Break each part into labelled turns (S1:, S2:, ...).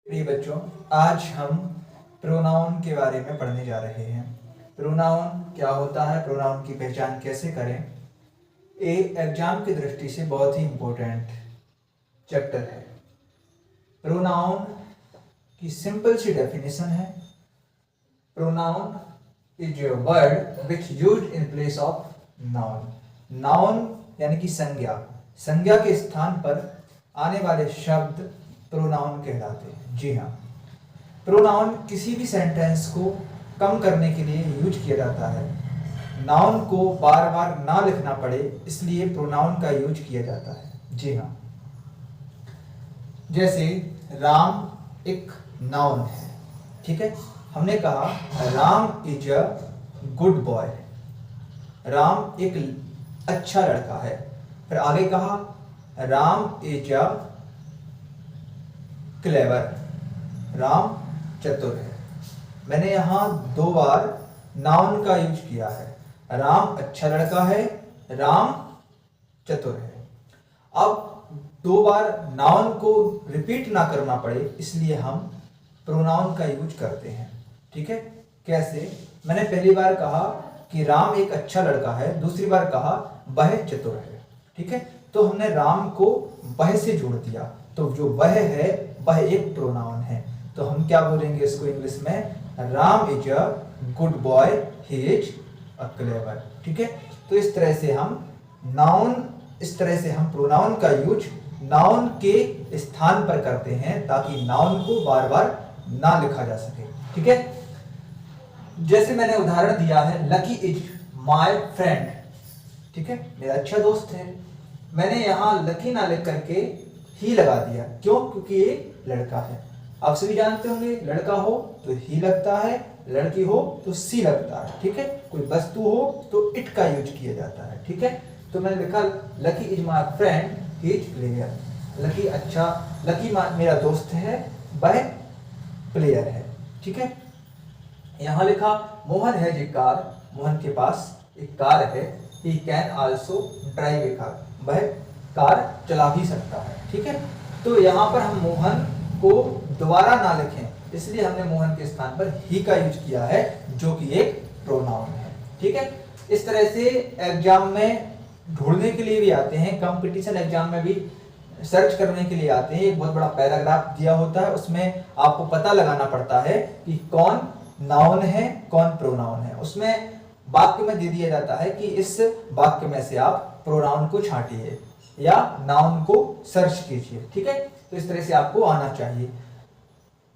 S1: प्रिय बच्चों, आज हम प्रोनाउन के बारे में पढ़ने जा रहे हैं। प्रोनाउन क्या होता है, प्रोनाउन की पहचान कैसे करें, ये एग्जाम की दृष्टि से बहुत ही इम्पोर्टेंट चैप्टर है। प्रोनाउन की सिंपल सी डेफिनेशन है, pronoun is a word which used in place of noun. Noun यानी कि संज्ञा, संज्ञा के स्थान पर आने वाले शब्द प्रोनाउन कहलाते हैं। जी हाँ, प्रोनाउन किसी भी सेंटेंस को कम करने के लिए यूज किया जाता है। नाउन को बार बार ना लिखना पड़े इसलिए प्रोनाउन का यूज किया जाता है। जी हाँ, जैसे राम एक नाउन है, ठीक है। हमने कहा Ram is a good boy, Ram एक अच्छा लड़का है। फिर आगे कहा Ram is a clever, Ram चतुर है। मैंने यहां दो बार नाउन का यूज किया है, राम अच्छा लड़का है, राम चतुर है। अब दो बार नाउन को रिपीट ना करना पड़े इसलिए हम प्रोनाउन का यूज करते हैं, ठीक है। कैसे? मैंने पहली बार कहा कि राम एक अच्छा लड़का है, दूसरी बार कहा वह चतुर है, ठीक है। तो हमने राम को वह से जोड़ दिया, तो जो वह है वह एक प्रोनाउन है। तो हम क्या बोलेंगे इसको इंग्लिश में, Ram is a good boy, he is a clever, ठीक है। तो इस तरह से हम प्रोनाउन का यूज नाउन के स्थान पर करते हैं ताकि नाउन को बार बार ना लिखा जा सके, ठीक है। जैसे मैंने उदाहरण दिया है, लकी इज माय फ्रेंड, ठीक है, मेरा अच्छा दोस्त है। मैंने यहां लकी ना लिख करके ही लगा दिया, क्यों? क्योंकि ये लड़का है। आप सभी जानते होंगे, लड़का हो तो ही लगता है, लड़की हो तो सी लगता है, ठीक है। कोई वस्तु हो तो इट का यूज किया जाता है, ठीक है। तो मैंने लिखा lucky is my friend, he is player. Lucky मेरा दोस्त है, वह प्लेयर है, ठीक है। यहां लिखा Mohan has a car, Mohan के पास एक कार है। He can also drive A car, वह कार चला भी सकता है, ठीक है। तो यहाँ पर हम मोहन को दोबारा ना लिखें इसलिए हमने मोहन के स्थान पर ही का यूज किया है, जो कि एक प्रोनाउन है, ठीक है। इस तरह से एग्जाम में ढूंढने के लिए भी आते हैं, कंपटीशन एग्जाम में भी सर्च करने के लिए आते हैं। एक बहुत बड़ा पैराग्राफ दिया होता है, उसमें आपको पता लगाना पड़ता है कि कौन नाउन है कौन प्रोनाउन है। उसमें वाक्य में दे दिया जाता है कि इस वाक्य में से आप प्रोनाउन को छांटिए या नाउन को सर्च कीजिए, ठीक है। तो इस तरह से आपको आना चाहिए।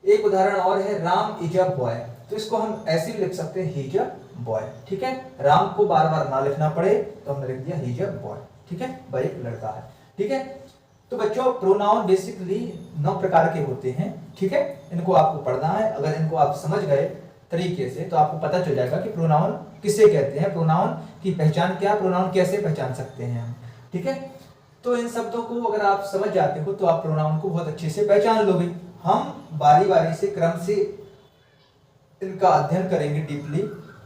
S1: एक उदाहरण और है, राम इज अ बॉय, तो इसको हम ऐसे भी लिख सकते हैं, ही इज अ बॉय, ठीक है। राम को बार बार ना लिखना पड़े तो हमने लिख दिया ही इज अ बॉय, ठीक है, वह एक लड़का है, ठीक है। तो बच्चों, प्रोनाउन बेसिकली 9 प्रकार के होते हैं, ठीक है। इनको आपको पढ़ना है। अगर इनको आप समझ गए तरीके से तो आपको पता चल जाएगा कि प्रोनाउन किसे कहते हैं, प्रोनाउन की पहचान क्या, प्रोनाउन कैसे पहचान सकते हैं हम, ठीक है। तो इन शब्दों को अगर आप समझ जाते हो तो आप प्रोनाउन को बहुत अच्छे से पहचान लोगे। हम बारी बारी से क्रम से इनका अध्ययन करेंगे डीपली,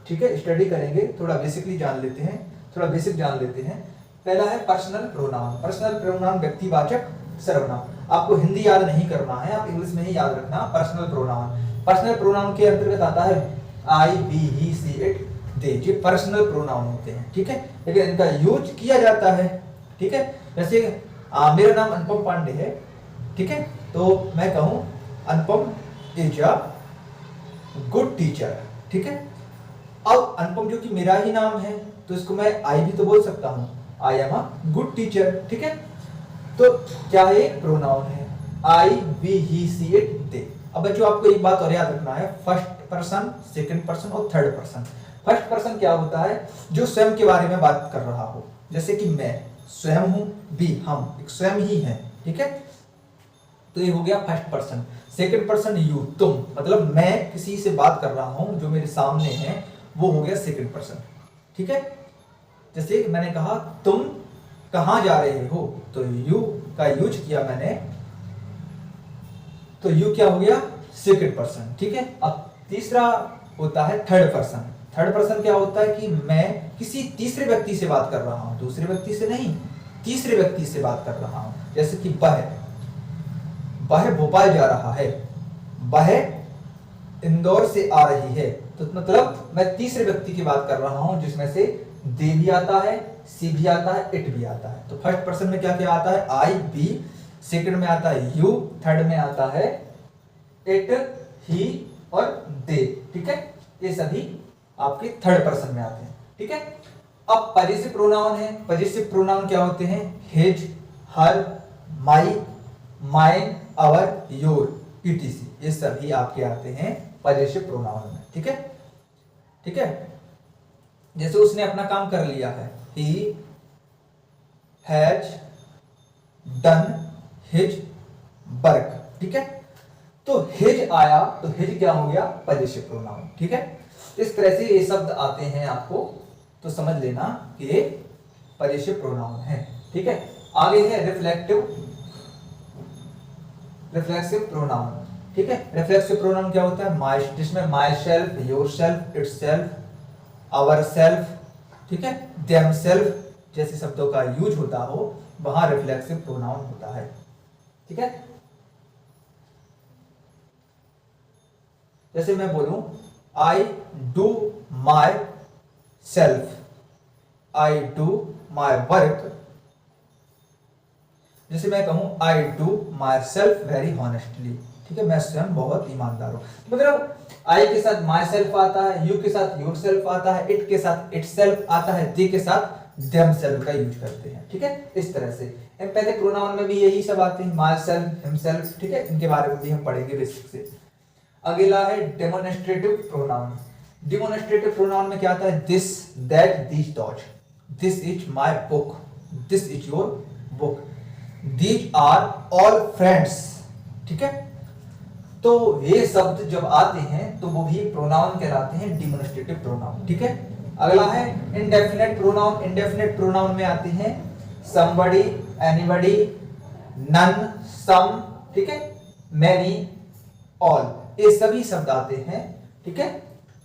S1: ठीक है, स्टडी करेंगे। थोड़ा बेसिकली जान लेते हैं, थोड़ा बेसिक जान लेते हैं। पहला है पर्सनल प्रोनाउन। पर्सनल प्रोनाउन व्यक्तिवाचक सर्वनाम। आपको हिंदी याद नहीं करना है, आप इंग्लिश में ही याद रखना। पर्सनल प्रोनाउन, पर्सनल प्रोनाउन के अंतर्गत आता है आई, वी, ही, सी, इट, दे, ये पर्सनल प्रोनाउन होते हैं, ठीक है। लेकिन इनका यूज किया जाता है, ठीक है। जैसे मेरा नाम अनुपम पांडे है, ठीक है, तो मैं कहूं अनुपम इज अ गुड टीचर, ठीक है। अब अनुपम जो कि मेरा ही नाम है तो इसको मैं आई भी तो बोल सकता हूं, I am a good teacher, ठीक है। तो क्या है, प्रोनाउन है, आई, वी, ही, सी, इट, दे। अब बच्चों, आपको एक बात और याद रखना है, फर्स्ट पर्सन, सेकंड पर्सन और थर्ड पर्सन। फर्स्ट पर्सन क्या होता है, जो स्वयं के बारे में बात कर रहा हो, जैसे कि मैं स्वयं हूं, भी हम एक स्वयं ही हैं, ठीक है। तो ये हो गया first person. Second person you, तुम, मतलब मैं किसी से बात कर रहा हूं जो मेरे सामने है, वो हो गया सेकंड पर्सन, ठीक है। जैसे मैंने कहा तुम कहां जा रहे हो, तो यू का यूज किया मैंने, तो यू क्या हो गया, सेकंड पर्सन, ठीक है। अब तीसरा होता है थर्ड पर्सन। थर्ड पर्सन क्या होता है कि मैं किसी तीसरे व्यक्ति से बात कर रहा हूं, दूसरे व्यक्ति से नहीं, तीसरे व्यक्ति से बात कर रहा हूं। जैसे कि वह भोपाल जा रहा है, वह इंदौर से आ रही है। तो मतलब मैं तीसरे व्यक्ति की बात कर रहा हूं जिसमें से दे भी आता है, सी भी आता है, इट भी आता है। तो फर्स्ट पर्सन में क्या क्या आता है, आई, बी, सेकंड में आता है यू, थर्ड में आता है इट, ही और दे। ठीक है, ये सभी आपके थर्ड पर्सन में आते हैं। ठीक है, अब पजेसिव प्रोनाउन है। पजेसिव प्रोनाउन क्या होते हैं, his, her, my, mine, our, your, etc, ये सभी आपके आते हैं पजेसिव प्रोनाउन में। ठीक है, ठीक है, जैसे उसने अपना काम कर लिया है, he has done his work। ठीक है, तो his आया तो his क्या हो गया, पजेसिव प्रोनाउन। ठीक है, इस तरह से ये शब्द आते हैं आपको, तो समझ लेना कि ये पजेसिव प्रोनाउन है। ठीक है, आगे है रिफ्लेक्सिव प्रोनाउन। ठीक है, रिफ्लेक्सिव प्रोनाउन क्या होता है, माई, जिसमें myself, yourself, itself, ourself, ठीक है, देम सेल्फ जैसे शब्दों का यूज होता हो वहां रिफ्लेक्सिव प्रोनाउन होता है। ठीक है, जैसे मैं बोलूं I do my self, I do my work, जैसे मैं कहूं I do my self very honestly. ठीक है, मैं स्वयं बहुत ईमानदार हूं। मतलब आई के साथ माई सेल्फ आता है, यू के साथ योर सेल्फ आता है, इट के साथ इट सेल्फ आता है, दे के साथ देम सेल्फ का यूज करते हैं। ठीक है, इस तरह से एम्पैथिक प्रोनाउन में भी यही सब आते हैं, माई सेल्फ, हिमसेल्फ। ठीक है, इनके बारे में भी हम पढ़ेंगे बेसिक से। अगला है डेमोन्स्ट्रेटिव प्रोनाउन। डेमोन्स्ट्रेटिव प्रोनाउन में क्या आता है, this, that, these, those, this is my book, this is your book, these are all friends. ठीक है, तो ये शब्द जब आते हैं तो वो भी प्रोनाउन कहलाते हैं, डेमोन्स्ट्रेटिव प्रोनाउन। ठीक है, अगला है इंडेफिनिट प्रोनाउन। इंडेफिनिट प्रोनाउन में आते हैं somebody, anybody, none, some, ठीक है, many, all, ये सभी शब्द आते हैं। ठीक है,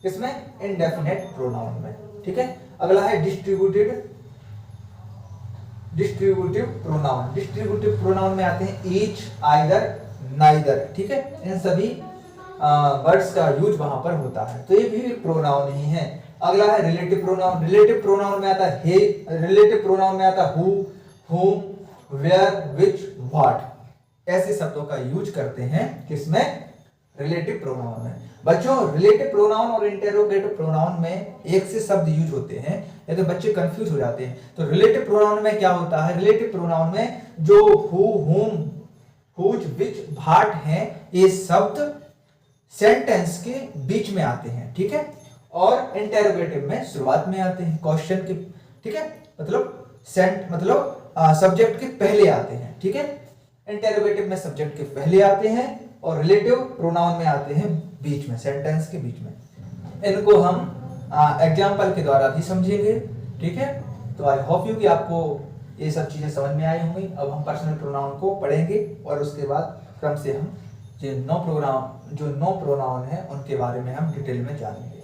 S1: इसमें इंडेफिनिट प्रोनाउन में। ठीक है, अगला है डिस्ट्रीब्यूटिव प्रोनाउन। डिस्ट्रीब्यूटिव प्रोनाउन में आते हैं ईच, आइदर, नाइदर। ठीक है, इन सभी वर्ड्स का यूज वहां पर होता है, तो ये भी प्रोनाउन ही है। अगला है रिलेटिव प्रोनाउन। रिलेटिव प्रोनाउन में आता है हे, रिलेटिव प्रोनाउन में आता है who, whom, where, which, what, ऐसे शब्दों का यूज करते हैं किसमें, रिलेटिव प्रोनाउन में। बच्चों रिलेटिव प्रोनाउन और इंटेरोगेटिव प्रोनाउन में एक से शब्द यूज होते हैं, या तो बच्चे कंफ्यूज हो जाते हैं। तो रिलेटिव प्रोनाउन में क्या होता है, रिलेटिव प्रोनाउन में जो who, whom, whose, which, what हैं, ये शब्द सेंटेंस के बीच में आते हैं। ठीक है, और इंटेरोगेटिव में शुरुआत में आते हैं, क्वेश्चन के। ठीक है, मतलब सब्जेक्ट के पहले आते हैं। ठीक है, इंटेरोगेटिव में सब्जेक्ट के पहले आते हैं और रिलेटिव प्रोनाउन में आते हैं बीच में, सेंटेंस के बीच में। इनको हम एग्जाम्पल के द्वारा भी समझेंगे। ठीक है, तो आई होप यू कि आपको ये सब चीजें समझ में आई होंगी। अब हम पर्सनल प्रोनाउन को पढ़ेंगे और उसके बाद क्रम से हम जो नो प्रोनाउन है उनके बारे में हम डिटेल में जानेंगे।